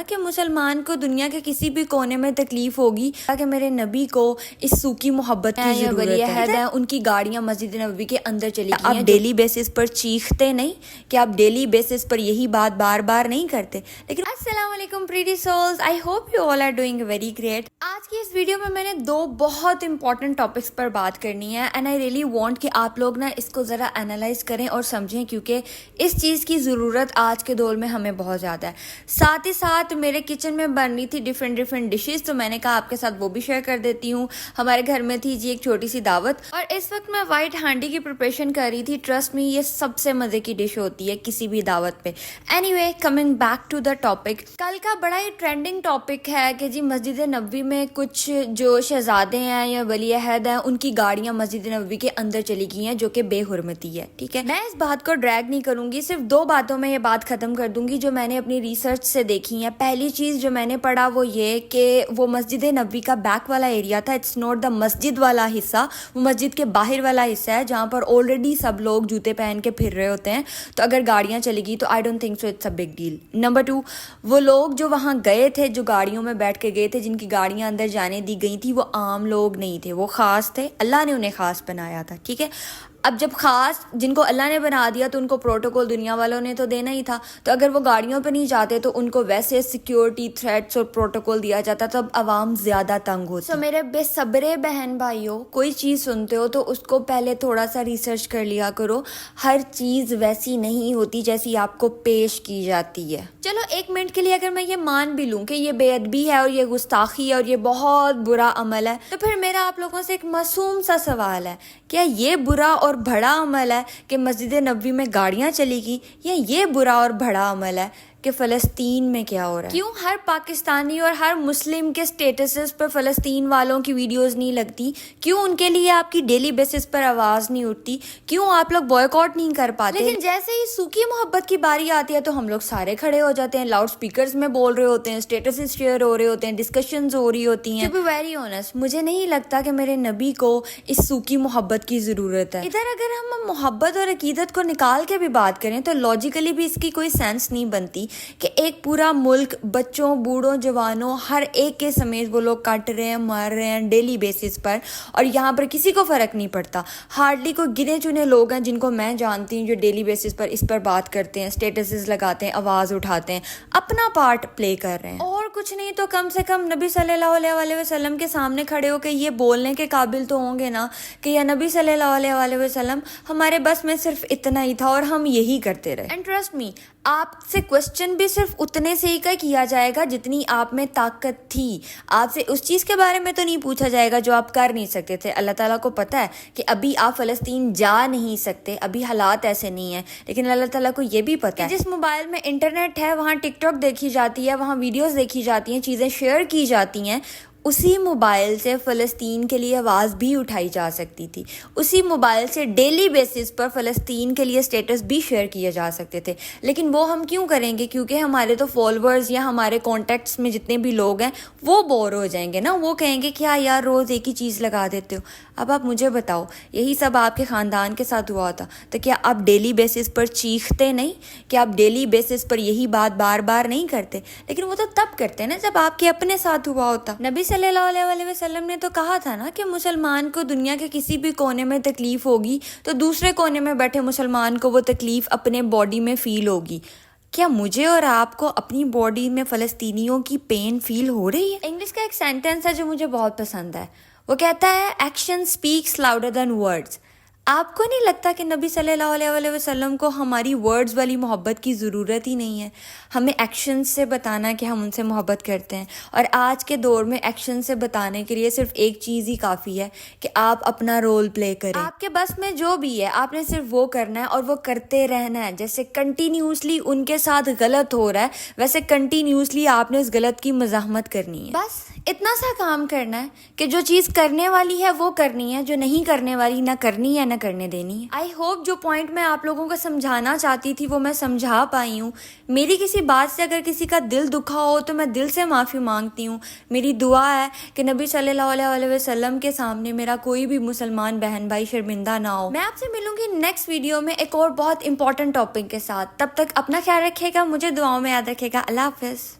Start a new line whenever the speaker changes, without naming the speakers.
کہ مسلمان کو دنیا کے کسی بھی کونے میں تکلیف ہوگی کہ میرے نبی کو اس سوکی محبت کی ضرورت ہے، ان کی گاڑیاں مسجد نبوی کے اندر چلی گئی ہیں۔ آپ ڈیلی بیسس پر چیختے نہیں کہ آپ ڈیلی بیسس پر یہی بات بار بار نہیں کرتے؟ لیکن السلام علیکم pretty souls, I hope you all are doing very great. آج کی اس ویڈیو میں نے دو بہت امپورٹنٹ ٹاپکس پر بات کرنی ہے اینڈ آئی ریئلی وانٹ کہ آپ لوگ نا اس کو ذرا انالائز کریں اور سمجھیں، کیونکہ اس چیز کی ضرورت آج کے دور میں ہمیں بہت زیادہ ہے۔ ساتھ ہی ساتھ میرے کچن میں بن رہی تھی ڈفرینٹ ڈشز، تو میں نے کہا آپ کے ساتھ وہ بھی شیئر کر دیتی ہوں۔ ہمارے گھر میں تھی ایک چھوٹی سی دعوت، اور اس وقت میں وائٹ ہانڈی کی پریپریشن کر رہی تھی۔ ٹرسٹ می، یہ سب سے مزے کی ڈش ہوتی ہے کسی بھی دعوت پہ۔ Anyway, coming back to the topic, کل کا بڑا ہی ٹرینڈنگ ٹاپک ہے کہ جی مسجد نبوی میں کچھ جو شہزادے ہیں یا ولی عہد ہیں، ان کی گاڑیاں مسجد نبوی کے اندر چلی گئی ہیں، جو کہ بے حرمتی ہے۔ ٹھیک ہے، میں اس بات کو ڈریگ نہیں کروں گی، صرف دو باتوں میں یہ بات ختم کر دوں گی جو میں نے اپنی ریسرچ سے دیکھی ہیں۔ پہلی چیز جو میں نے پڑھا وہ یہ کہ وہ مسجد نبوی کا بیک والا ایریا تھا، اٹس ناٹ دا مسجد والا حصہ، وہ مسجد کے باہر والا حصہ ہے جہاں پر آلریڈی سب لوگ جوتے پہن کے پھر رہے ہوتے ہیں، تو اگر گاڑیاں چلی گئی تو I don't think so it's a big deal. Number 2، وہ لوگ جو وہاں گئے تھے، جو گاڑیوں میں بیٹھ کے گئے تھے، جن کی گاڑیاں اندر جانے دی گئی تھی، وہ عام لوگ نہیں تھے، وہ خاص تھے، اللہ نے انہیں خاص بنایا تھا۔ ٹھیک ہے، اب جب خاص جن کو اللہ نے بنا دیا تو ان کو پروٹوکول دنیا والوں نے تو دینا ہی تھا، تو اگر وہ گاڑیوں پہ نہیں جاتے تو ان کو ویسے سیکیورٹی تھریٹس اور پروٹوکول دیا جاتا، تب عوام زیادہ تنگ ہوتی۔ تو میرے بے صبرے بہن بھائیوں، کوئی چیز سنتے ہو تو اس کو پہلے تھوڑا سا ریسرچ کر لیا کرو، ہر چیز ویسی نہیں ہوتی جیسی آپ کو پیش کی جاتی ہے۔ چلو ایک منٹ کے لیے اگر میں یہ مان بھی لوں کہ یہ بے ادبی ہے اور یہ گستاخی ہے اور یہ بہت برا عمل ہے، تو پھر میرا آپ لوگوں سے ایک معصوم سا سوال ہے، کیا یہ برا اور بڑا عمل ہے کہ مسجد نبوی میں گاڑیاں چلی گی، یا یہ برا اور بڑا عمل ہے کہ فلسطین میں کیا ہو رہا ہے؟ کیوں ہر پاکستانی اور ہر مسلم کے سٹیٹسز پر فلسطین والوں کی ویڈیوز نہیں لگتی؟ کیوں ان کے لیے آپ کی ڈیلی بیسس پر آواز نہیں اٹھتی؟ کیوں آپ لوگ بوائیکاٹ نہیں کر پاتے؟ لیکن جیسے ہی سوکی محبت کی باری آتی ہے تو ہم لوگ سارے کھڑے ہو جاتے ہیں، لاؤڈ سپیکرز میں بول رہے ہوتے ہیں، سٹیٹسز شیئر ہو رہے ہوتے ہیں، ڈسکشنز ہو رہی ہوتی ہیں۔ ٹو بی ویری آنیسٹ، مجھے نہیں لگتا کہ میرے نبی کو اس سوکی محبت کی ضرورت ہے۔ ادھر اگر ہم محبت اور عقیدت کو نکال کے بھی بات کریں تو لاجیکلی بھی اس کی کوئی سینس نہیں بنتی کہ ایک پورا ملک بچوں، بوڑھوں، جوانوں، ہر ایک کے سمیت وہ لوگ کٹ رہے ہیں، مار رہے ہیں ڈیلی بیسس پر، اور یہاں پر کسی کو فرق نہیں پڑتا۔ ہارڈلی کوئی گنے چنے لوگ ہیں جن کو میں جانتی ہوں جو ڈیلی بیسس پر اس پر بات کرتے ہیں، سٹیٹسز لگاتے ہیں، آواز اٹھاتے ہیں، اپنا پارٹ پلے کر رہے ہیں، اور کچھ نہیں تو کم سے کم نبی صلی اللہ علیہ وسلم کے سامنے کھڑے ہو کے یہ بولنے کے قابل تو ہوں گے نا کہ یا نبی صلی اللہ علیہ وسلم، ہمارے بس میں صرف اتنا ہی تھا اور ہم یہی کرتے رہے۔ اینڈ ٹرسٹ می، آپ سے کوسچن بھی صرف اتنے سے ہی کیا جائے گا جتنی آپ میں طاقت تھی۔ آپ سے اس چیز کے بارے میں تو نہیں پوچھا جائے گا جو آپ کر نہیں سکتے تھے۔ اللہ تعالیٰ کو پتہ ہے کہ ابھی آپ فلسطین جا نہیں سکتے، ابھی حالات ایسے نہیں ہیں، لیکن اللہ تعالیٰ کو یہ بھی پتہ ہے کہ جس موبائل میں انٹرنیٹ ہے وہاں ٹک ٹاک دیکھی جاتی ہے، وہاں ویڈیوز دیکھی جاتی ہیں، چیزیں شیئر کی جاتی ہیں، اسی موبائل سے فلسطین کے لیے آواز بھی اٹھائی جا سکتی تھی، اسی موبائل سے ڈیلی بیسس پر فلسطین کے لیے سٹیٹس بھی شیئر کیے جا سکتے تھے، لیکن وہ ہم کیوں کریں گے؟ کیونکہ ہمارے تو فالوورز یا ہمارے کانٹیکٹس میں جتنے بھی لوگ ہیں وہ بور ہو جائیں گے نا، وہ کہیں گے کیا یار روز ایک ہی چیز لگا دیتے ہو۔ اب آپ مجھے بتاؤ، یہی سب آپ کے خاندان کے ساتھ ہوا ہوتا تو کیا آپ ڈیلی بیسس پر چیختے نہیں؟ کہ آپ ڈیلی بیسس پر یہی بات بار بار نہیں کرتے؟ لیکن وہ تو تب کرتے نا جب آپ کے اپنے ساتھ ہوا ہوتا۔ نبی صلی اللہ علیہ وسلم نے تو کہا تھا نا کہ مسلمان کو دنیا کے کسی بھی کونے میں تکلیف ہوگی تو دوسرے کونے میں بیٹھے مسلمان کو وہ تکلیف اپنے باڈی میں فیل ہوگی۔ کیا مجھے اور آپ کو اپنی باڈی میں فلسطینیوں کی پین فیل ہو رہی ہے؟ انگلش کا ایک سینٹنس ہے جو مجھے بہت پسند ہے، وہ کہتا ہے action speaks louder than words. آپ کو نہیں لگتا کہ نبی صلی اللہ علیہ وسلم کو ہماری ورڈز والی محبت کی ضرورت ہی نہیں ہے؟ ہمیں ایکشن سے بتانا کہ ہم ان سے محبت کرتے ہیں، اور آج کے دور میں ایکشن سے بتانے کے لیے صرف ایک چیز ہی کافی ہے کہ آپ اپنا رول پلے کریں۔ آپ کے بس میں جو بھی ہے آپ نے صرف وہ کرنا ہے اور وہ کرتے رہنا ہے۔ جیسے کنٹینیوسلی ان کے ساتھ غلط ہو رہا ہے، ویسے کنٹینیوسلی آپ نے اس غلط کی مزاحمت کرنی ہے۔ بس اتنا سا کام کرنا ہے کہ جو چیز کرنے والی ہے وہ کرنی ہے، جو نہیں کرنے والی نہ کرنی ہے نہ کرنے دینی ہے۔ آئی ہوپ جو پوائنٹ میں آپ لوگوں کو سمجھانا چاہتی تھی وہ میں سمجھا پائی ہوں۔ میری کسی بات سے اگر کسی کا دل دکھا ہو تو میں دل سے معافی مانگتی ہوں۔ میری دعا ہے کہ نبی صلی اللہ علیہ وسلم کے سامنے میرا کوئی بھی مسلمان بہن بھائی شرمندہ نہ ہو۔ میں آپ سے ملوں گی نیکسٹ ویڈیو میں ایک اور بہت امپورٹنٹ ٹاپک کے ساتھ۔ تب تک اپنا خیال رکھے گا، مجھے دعاؤں میں یاد رکھے گا۔ اللہ حافظ۔